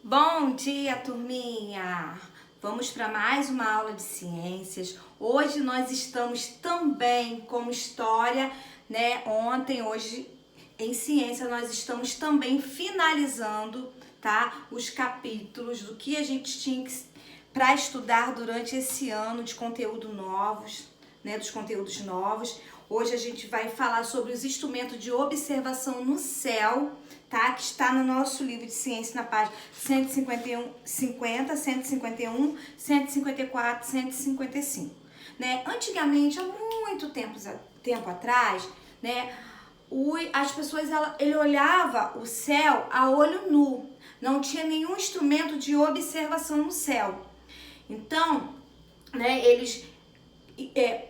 Bom dia, turminha! Vamos para mais uma aula de ciências. Hoje nós estamos também com história, né? Hoje em ciência nós estamos também finalizando, tá? Os capítulos do que a gente tinha para estudar durante esse ano de conteúdo novos, né? Dos conteúdos novos. Hoje a gente vai falar sobre os instrumentos de observação no céu, tá? Que está no nosso livro de ciência na página 151, 154, 155, né? Antigamente, há muito tempo atrás, né? As pessoas ele olhava o céu a olho nu, não tinha nenhum instrumento de observação no céu. Então, né? Eles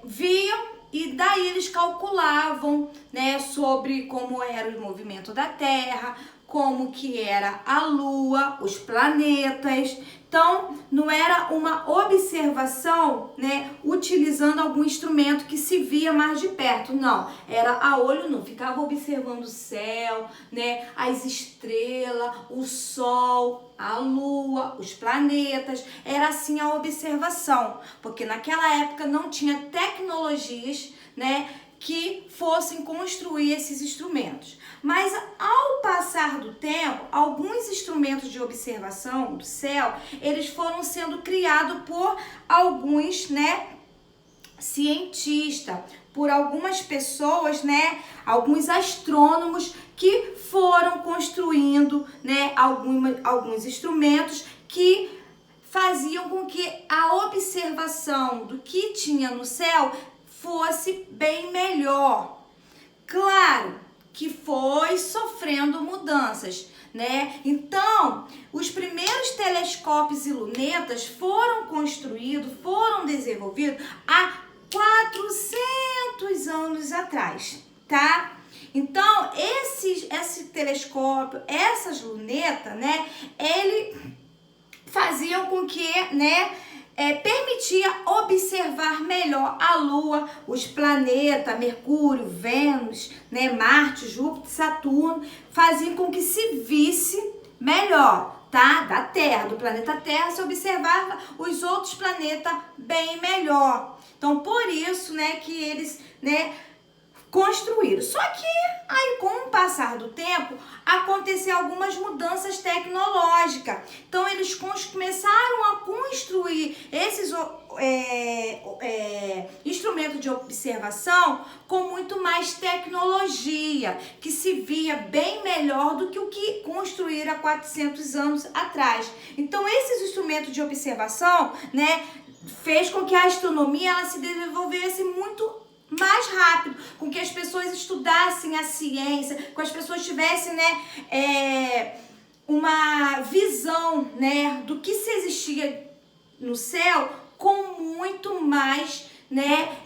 viam e daí eles calculavam, né, sobre como era o movimento da Terra, como que era a Lua, os planetas. Então, não era uma observação, né, utilizando algum instrumento que se via mais de perto, não. Era a olho nu, ficava observando o céu, né, as estrelas, o Sol, a Lua, os planetas. Era assim a observação, porque naquela época não tinha tecnologias, né, que fossem construir esses instrumentos. Mas ao passar do tempo, alguns instrumentos de observação do céu, eles foram sendo criados por alguns, né, cientistas, por algumas pessoas, né, alguns astrônomos que foram construindo, né, alguns instrumentos que faziam com que a observação do que tinha no céu fosse bem melhor. Claro que foi sofrendo mudanças, né? Então, os primeiros telescópios e lunetas foram construídos, foram desenvolvidos há 400 anos atrás, tá? Então, esse telescópio, essas lunetas, né, ele faziam com que, né, permitia observar melhor a Lua, os planetas, Mercúrio, Vênus, né, Marte, Júpiter, Saturno, faziam com que se visse melhor, tá? Da Terra, do planeta Terra, se observava os outros planetas bem melhor. Então, por isso, né, que eles, né, construíram. Só que aí, com o passar do tempo, aconteceram algumas mudanças tecnológicas. Então, eles começaram a construir esses instrumentos de observação com muito mais tecnologia, que se via bem melhor do que o que construíram há 400 anos atrás. Então, esses instrumentos de observação, né, fez com que a astronomia ela se desenvolvesse muito mais rápido, com que as pessoas estudassem a ciência, com que as pessoas tivessem, né, uma visão, né, do que se existia no céu com muito mais, né,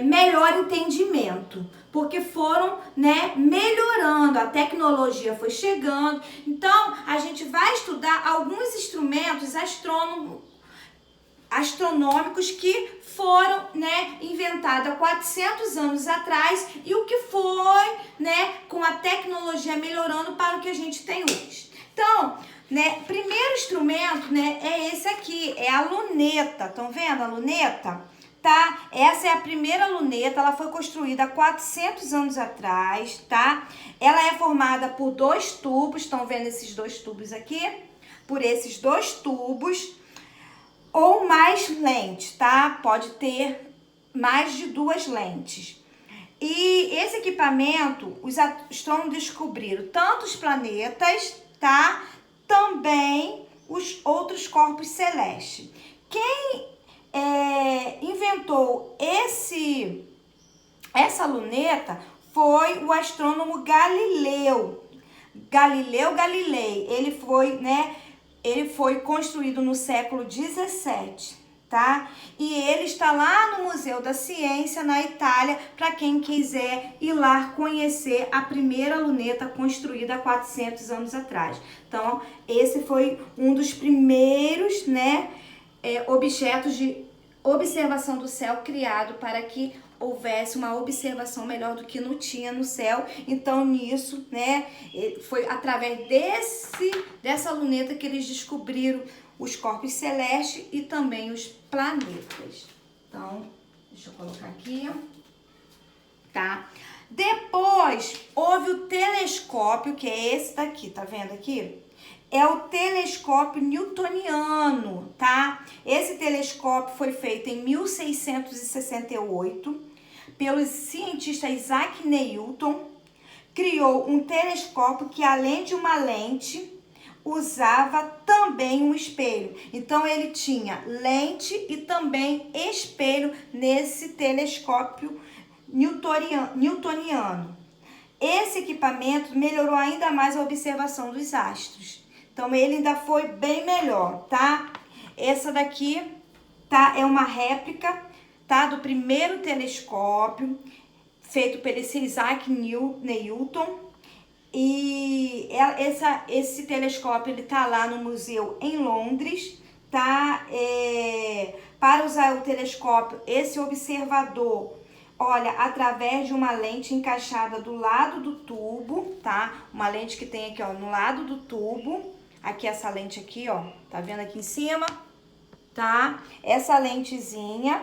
melhor entendimento, porque foram, né, melhorando, a tecnologia foi chegando. Então, a gente vai estudar alguns instrumentos astronômicos que foram, né, inventados há 400 anos atrás e o que foi, né, com a tecnologia melhorando para o que a gente tem hoje. Então, né, primeiro instrumento, né, é esse aqui, é a luneta. Estão vendo a luneta? Tá? Essa é a primeira luneta, ela foi construída há 400 anos atrás, tá? Ela é formada por dois tubos, estão vendo esses dois tubos aqui? Por esses dois tubos ou mais lentes, tá? Pode ter mais de duas lentes. E esse equipamento, os astrônomos descobriram tanto os planetas, tá? Também os outros corpos celestes. Quem inventou essa luneta foi o astrônomo Galileu Galilei. Ele foi construído no século 17, tá? E ele está lá no Museu da Ciência, na Itália, para quem quiser ir lá conhecer a primeira luneta construída há 400 anos atrás. Então, esse foi um dos primeiros, né, objetos de observação do céu criado para que houvesse uma observação melhor do que não tinha no céu. Então, nisso, né, foi através dessa luneta que eles descobriram os corpos celestes e também os planetas. Então, deixa eu colocar aqui, tá? Depois, houve o telescópio, que é esse daqui, tá vendo aqui? É o telescópio newtoniano, tá? Esse telescópio foi feito em 1668 pelo cientista Isaac Newton. Criou um telescópio que, além de uma lente, usava também um espelho. Então, ele tinha lente e também espelho nesse telescópio newtoniano. Esse equipamento melhorou ainda mais a observação dos astros. Então, ele ainda foi bem melhor, tá? Essa daqui, tá? É uma réplica, tá? Do primeiro telescópio, feito por esse Isaac Newton. E esse telescópio, ele tá lá no museu em Londres, tá? Para usar o telescópio, esse observador olha através de uma lente encaixada do lado do tubo, tá? Uma lente que tem aqui, ó, no lado do tubo. Aqui, essa lente aqui, ó, tá vendo aqui em cima, tá? Essa lentezinha.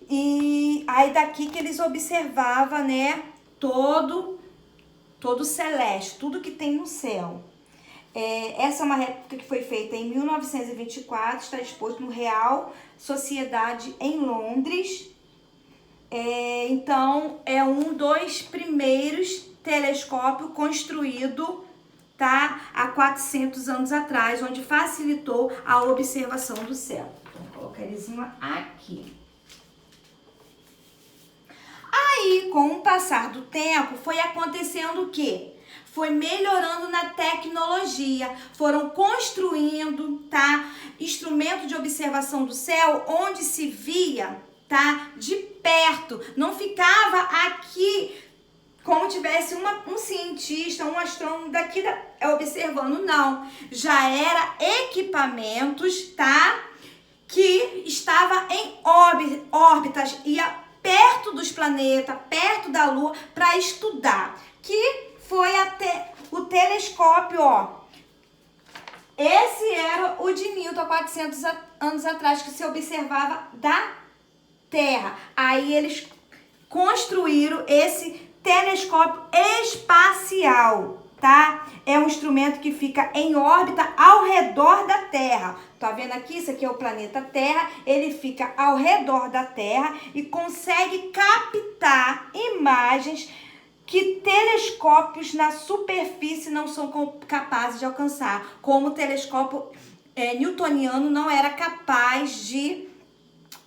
E aí, daqui que eles observavam, né, todo celeste, tudo que tem no céu. Essa é uma réplica que foi feita em 1924, está exposto no Real Sociedade em Londres. Então, é um dos primeiros telescópios construído, tá, há 400 anos atrás, onde facilitou a observação do céu. Então, vou colocar eles aqui. Aí, com o passar do tempo, foi acontecendo o quê? Foi melhorando na tecnologia, foram construindo, tá, instrumento de observação do céu, onde se via, tá, de perto, não ficava aqui como tivesse um cientista, um astrônomo daqui observando, não. Já era equipamentos, tá, que estava em órbitas, ia perto dos planetas, perto da Lua, para estudar. Que foi até o telescópio, ó. Esse era o de Newton há 400 anos atrás, que se observava da Terra. Aí eles construíram esse telescópio espacial, tá? É um instrumento que fica em órbita ao redor da Terra. Tá vendo aqui? Isso aqui é o planeta Terra. Ele fica ao redor da Terra e consegue captar imagens que telescópios na superfície não são capazes de alcançar. Como o telescópio newtoniano não era capaz de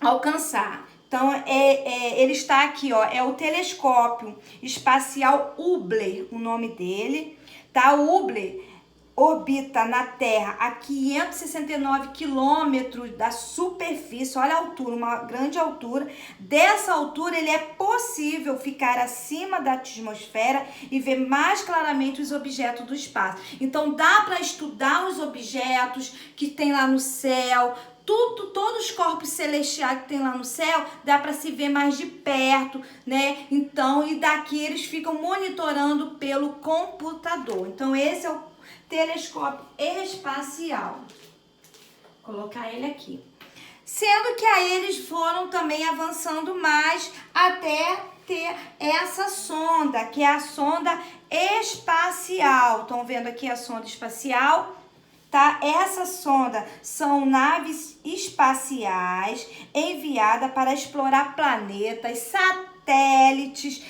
alcançar. Então, ele está aqui, ó, é o telescópio espacial Hubble, o nome dele, tá? O Hubble orbita na Terra a 569 quilômetros da superfície, olha a altura, uma grande altura. Dessa altura, ele é possível ficar acima da atmosfera e ver mais claramente os objetos do espaço. Então, dá para estudar os objetos que tem lá no céu, todos os corpos celestiais que tem lá no céu, dá para se ver mais de perto, né? Então, e daqui eles ficam monitorando pelo computador. Então, esse é o telescópio espacial. Vou colocar ele aqui. Sendo que aí eles foram também avançando mais até ter essa sonda, que é a sonda espacial. Estão vendo aqui a sonda espacial? Tá? Essa sonda são naves espaciais enviadas para explorar planetas, satélites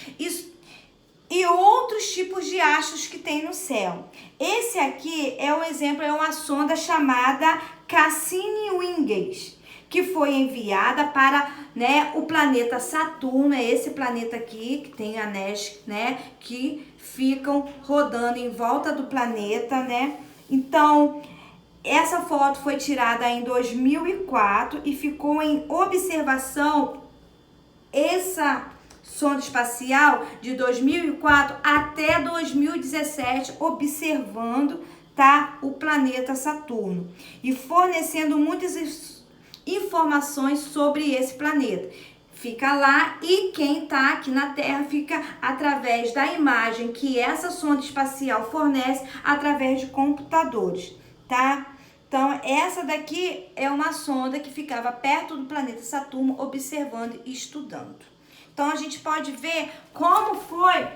e outros tipos de astros que tem no céu. Esse aqui é um exemplo, é uma sonda chamada Cassini-Huygens, que foi enviada para, né, o planeta Saturno. É esse planeta aqui, que tem anéis, né, que ficam rodando em volta do planeta, né? Então, essa foto foi tirada em 2004 e ficou em observação, essa sonda espacial, de 2004 até 2017, observando, tá, o planeta Saturno e fornecendo muitas informações sobre esse planeta. fica lá, e quem está aqui na Terra fica através da imagem que essa sonda espacial fornece através de computadores, tá? Então, essa daqui é uma sonda que ficava perto do planeta Saturno, observando e estudando. Então, a gente pode ver como foi,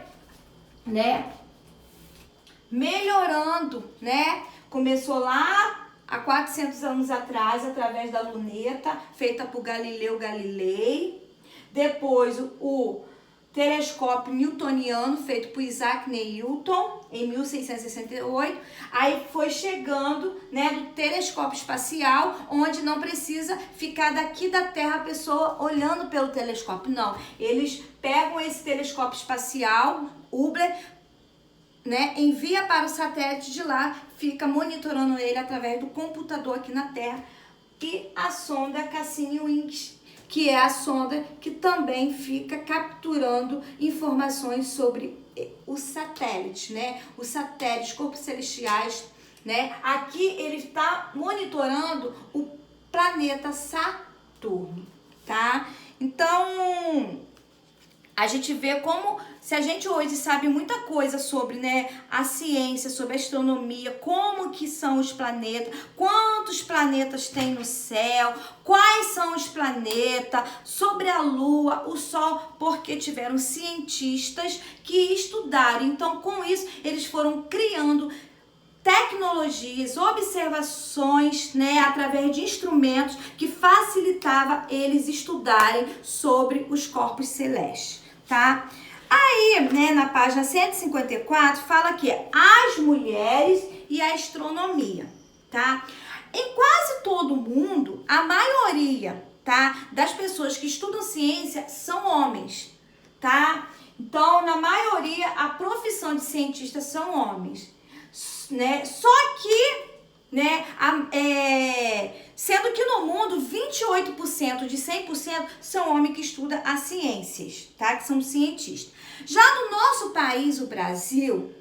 né, melhorando, né? Começou lá há 400 anos atrás, através da luneta, feita por Galileu Galilei. Depois, o telescópio newtoniano, feito por Isaac Newton, em 1668. Aí foi chegando, né, do telescópio espacial, onde não precisa ficar daqui da Terra a pessoa olhando pelo telescópio. Não, eles pegam esse telescópio espacial, Hubble, né, envia para o satélite de lá, fica monitorando ele através do computador aqui na Terra, e a sonda Cassini-Winch, que é a sonda que também fica capturando informações sobre o satélite, né? Os satélites, corpos celestiais, né? Aqui ele está monitorando o planeta Saturno, tá? Então, a gente vê como, se a gente hoje sabe muita coisa sobre, né, a ciência, sobre a astronomia, como que são os planetas, quantos planetas tem no céu, quais são os planetas, sobre a Lua, o Sol, porque tiveram cientistas que estudaram. Então, com isso, eles foram criando tecnologias, observações, né, através de instrumentos que facilitava eles estudarem sobre os corpos celestes, tá? Aí, né, na página 154, fala que as mulheres e a astronomia, tá? Em quase todo mundo, a maioria, tá, das pessoas que estudam ciência são homens, tá? Então, na maioria, a profissão de cientista são homens, né? Só que, né, sendo que no mundo 28% de 100% são homens que estudam as ciências, tá? Que são cientistas. Já no nosso país, o Brasil,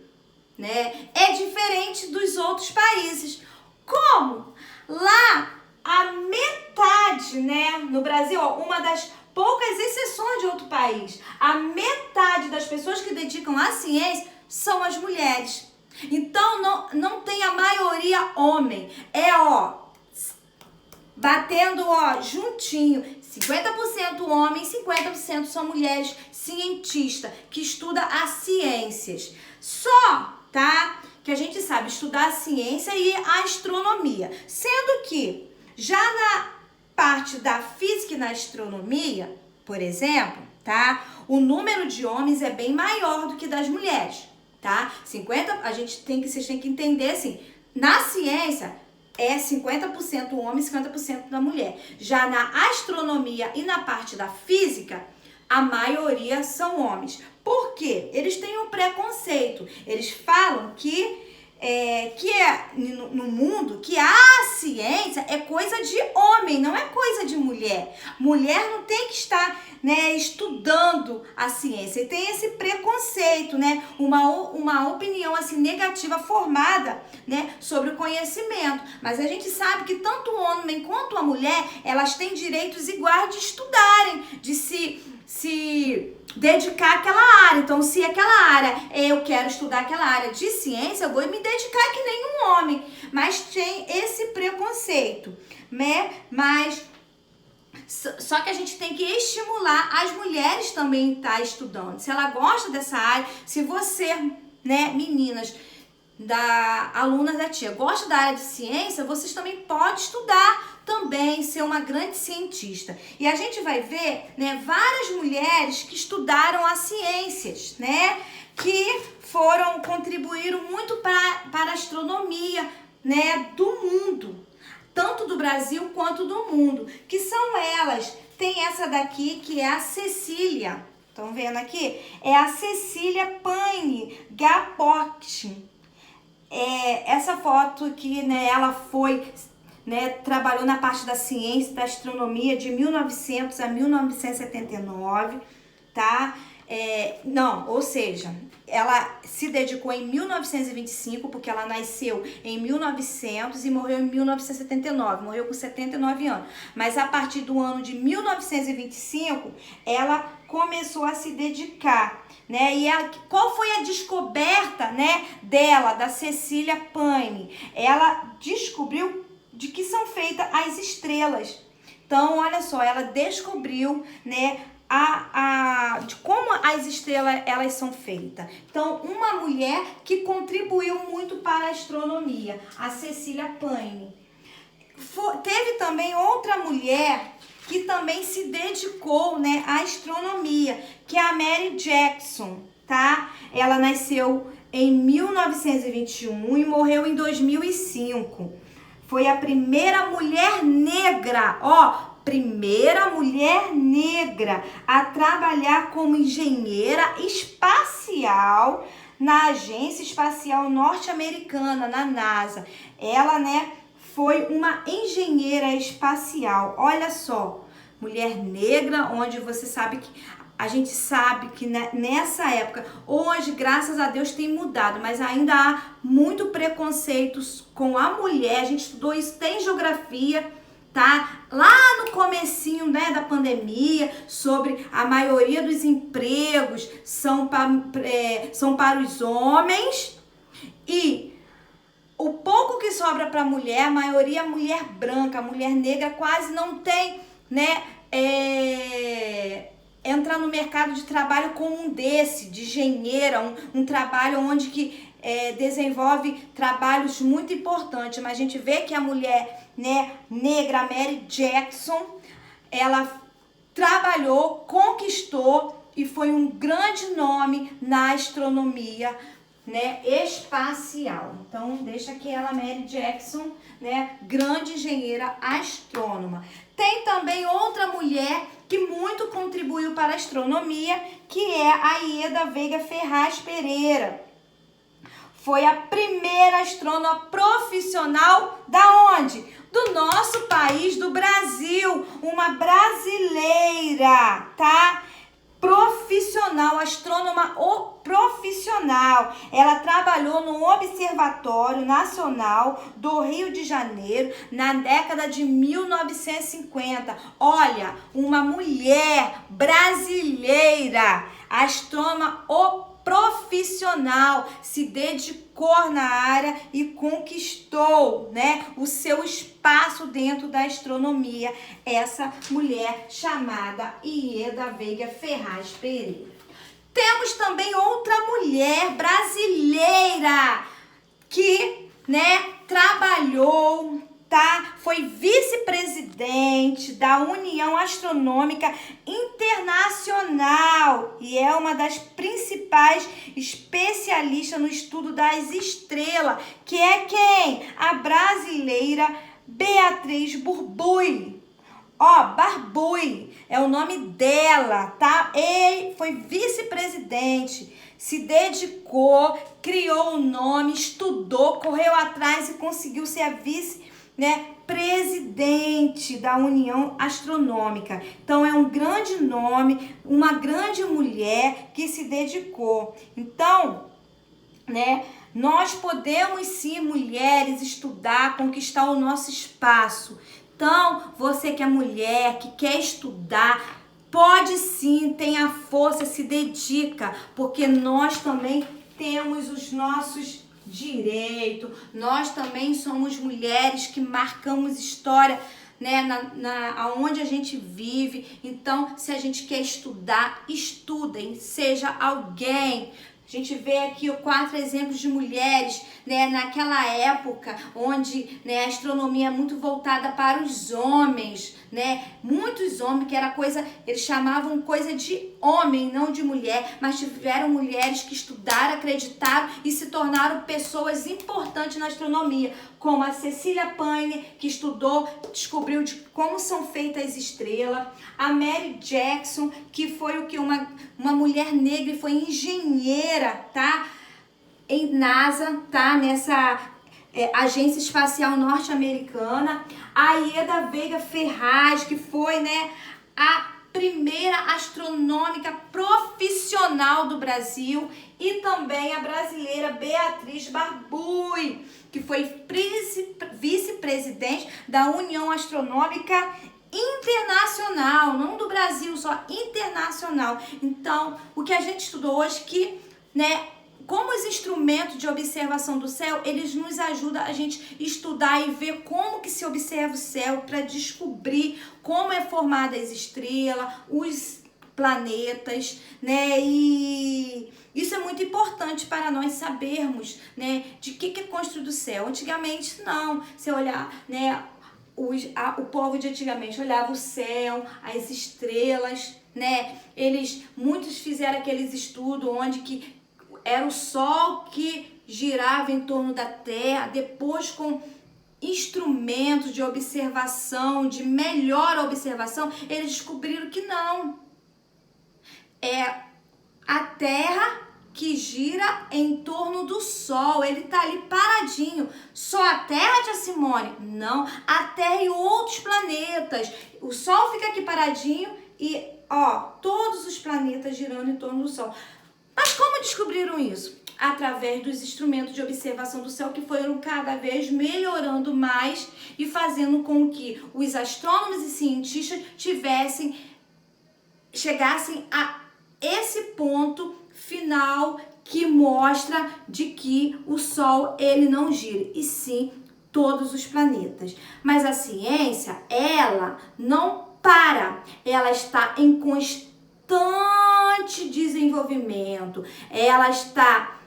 né, é diferente dos outros países. Como? Lá, a metade, né, no Brasil, ó, uma das poucas exceções de outro país, a metade das pessoas que dedicam à ciência são as mulheres. Então, não tem a maioria homem. É, ó, batendo, ó, juntinho. 50% homem, 50% são mulheres cientistas que estudam as ciências. Só, tá? Que a gente sabe estudar a ciência e a astronomia. Sendo que já na parte da física e na astronomia, por exemplo, tá? O número de homens é bem maior do que das mulheres, tá? Vocês têm que entender assim, na ciência é 50% homem, 50% da mulher. Já na astronomia e na parte da física, a maioria são homens. Por quê? Eles têm um preconceito. Eles falam que no mundo que a ciência é coisa de homem, não é coisa de mulher. Mulher não tem que estar, né, estudando a ciência. E tem esse preconceito, né, uma opinião assim negativa formada, né, sobre o conhecimento. Mas a gente sabe que tanto o homem quanto a mulher, elas têm direitos iguais de estudarem, de se dedicar àquela área. Então, se aquela área, eu quero estudar aquela área de ciência, eu vou me dedicar que nem um homem. Mas tem esse preconceito, né? Mas só que a gente tem que estimular as mulheres também a estar estudando. Se ela gosta dessa área, se você, né, meninas, alunas da tia, gosta da área de ciência, vocês também podem estudar também, ser uma grande cientista. E a gente vai ver, né, várias mulheres que estudaram as ciências, né, que contribuíram muito para a astronomia, né, do mundo, tanto do Brasil quanto do mundo, que são elas. Tem essa daqui que é a Cecília, estão vendo aqui? É a Cecília Payne-Gaposchkin. Essa foto aqui, né, ela foi, né, trabalhou na parte da ciência, da astronomia de 1900 a 1979, tá? Não, ou seja, ela se dedicou em 1925, porque ela nasceu em 1900 e morreu em 1979, morreu com 79 anos. Mas a partir do ano de 1925, ela começou a se dedicar, né? E qual foi a descoberta, né, dela, da Cecília Payne? Ela descobriu de que são feitas as estrelas. Então, olha só, ela descobriu, né, de como as estrelas elas são feitas. Então, uma mulher que contribuiu muito para a astronomia, a Cecília Payne. Teve também outra mulher que também se dedicou, né, à astronomia, que é a Mary Jackson, tá? Ela nasceu em 1921 e morreu em 2005. Foi a primeira mulher negra, primeira mulher negra a trabalhar como engenheira espacial na Agência Espacial Norte-Americana, na NASA. Ela, né, foi uma engenheira espacial. Olha só, mulher negra, onde você sabe que a gente sabe que nessa época, hoje, graças a Deus, tem mudado, mas ainda há muito preconceitos com a mulher. A gente estudou isso, tem geografia, tá? Lá no comecinho, né, da pandemia, sobre a maioria dos empregos são para os homens e o pouco que sobra para a mulher, a maioria é mulher branca, mulher negra quase não tem, né, entrar no mercado de trabalho como um desse, de engenheira, um trabalho onde que desenvolve trabalhos muito importantes. Mas a gente vê que a mulher, né, negra, Mary Jackson, ela trabalhou, conquistou e foi um grande nome na astronomia, né, espacial. Então, deixa aqui ela, Mary Jackson, né, grande engenheira astrônoma. Tem também outra mulher que muito contribuiu para a astronomia, que é a Ieda Veiga Ferraz Pereira. Foi a primeira astrônoma profissional da onde? Do nosso país, do Brasil. Uma brasileira, tá? Profissional, astrônoma profissional. Ela trabalhou no Observatório Nacional do Rio de Janeiro na década de 1950. Olha, uma mulher brasileira, astrônoma profissional, se dedicou na área e conquistou, né, o seu espaço dentro da astronomia, essa mulher chamada Ieda Veiga Ferraz Pereira. Temos também outra mulher brasileira que, né, trabalhou, tá? Foi vice-presidente da União Astronômica Internacional e é uma das principais especialistas no estudo das estrelas, que é quem? A brasileira Beatriz Barbui. Barbui é o nome dela, tá? Ele foi vice-presidente, se dedicou, criou o nome, estudou, correu atrás e conseguiu ser a vice, né, presidente da União Astronômica. Então é um grande nome, uma grande mulher que se dedicou. Então, né, nós podemos sim, mulheres, estudar, conquistar o nosso espaço. Então, você que é mulher, que quer estudar, pode sim, tenha força, se dedica, porque nós também temos os nossos direitos, nós também somos mulheres que marcamos história, né, aonde a gente vive. Então, se a gente quer estudar, estudem, seja alguém. A gente vê aqui 4 exemplos de mulheres, né, naquela época onde, né, a astronomia é muito voltada para os homens, né? Muitos homens, que era coisa, eles chamavam coisa de homem, não de mulher, mas tiveram mulheres que estudaram, acreditaram e se tornaram pessoas importantes na astronomia, como a Cecília Payne, que estudou, descobriu de como são feitas as estrelas, a Mary Jackson, que foi o que uma mulher negra e foi engenheira, tá? Em NASA, tá? Nessa Agência Espacial Norte-Americana. A Ieda Veiga Ferraz, que foi, né, a primeira astronômica profissional do Brasil, e também a brasileira Beatriz Barbui, que foi vice-presidente da União Astronômica Internacional, não do Brasil, só internacional. Então, o que a gente estudou hoje que, né, como os instrumentos de observação do céu, eles nos ajudam a gente estudar e ver como que se observa o céu para descobrir como é formada as estrelas, os planetas, né? E isso é muito importante para nós sabermos, né, de que é construído o céu. Antigamente, não. Se olhar, né, o povo de antigamente olhava o céu, as estrelas, né? Muitos fizeram aqueles estudos onde que era o Sol que girava em torno da Terra, depois com instrumentos de observação, de melhor observação, eles descobriram que não. É a Terra que gira em torno do Sol, ele tá ali paradinho. Só a Terra, Tia Simone? Não, a Terra e outros planetas. O Sol fica aqui paradinho e, ó, todos os planetas girando em torno do Sol. Mas como descobriram isso? Através dos instrumentos de observação do céu que foram cada vez melhorando mais e fazendo com que os astrônomos e cientistas chegassem a esse ponto final que mostra de que o Sol ele não gira, e sim todos os planetas. Mas a ciência, ela não para, ela está em constante desenvolvimento, ela está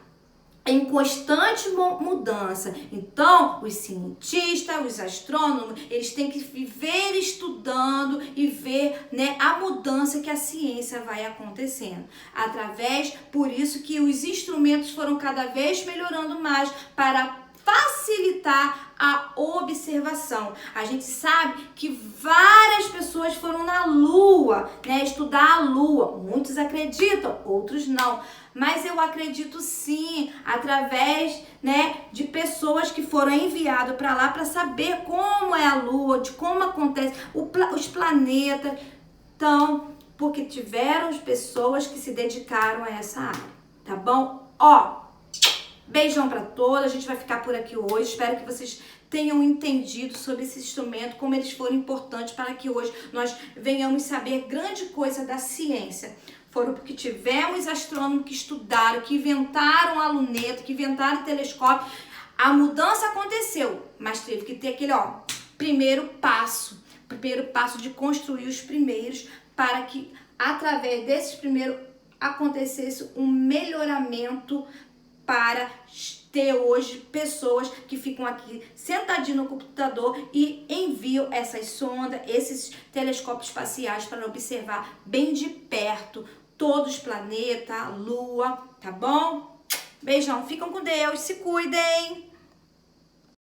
em constante mudança. Então, os cientistas, os astrônomos, eles têm que viver estudando e ver, né, a mudança que a ciência vai acontecendo. Por isso que os instrumentos foram cada vez melhorando mais para facilitar a observação. A gente sabe que várias pessoas foram na Lua, né, estudar a Lua. Muitos acreditam, outros não. Mas eu acredito sim, através, né, de pessoas que foram enviadas para lá para saber como é a Lua, de como acontece os planetas. Então, porque tiveram pessoas que se dedicaram a essa área, tá bom? Ó, beijão para todos, a gente vai ficar por aqui hoje. Espero que vocês tenham entendido sobre esse instrumento, como eles foram importantes para que hoje nós venhamos saber grande coisa da ciência. Foram porque tivemos astrônomos que estudaram, que inventaram a luneta, que inventaram o telescópio. A mudança aconteceu, mas teve que ter aquele, ó, primeiro passo de construir os primeiros para que através desses primeiros acontecesse um melhoramento para ter hoje pessoas que ficam aqui sentadinho no computador e enviam essas sondas, esses telescópios espaciais para observar bem de perto todos os planetas, a Lua, tá bom? Beijão, ficam com Deus, se cuidem!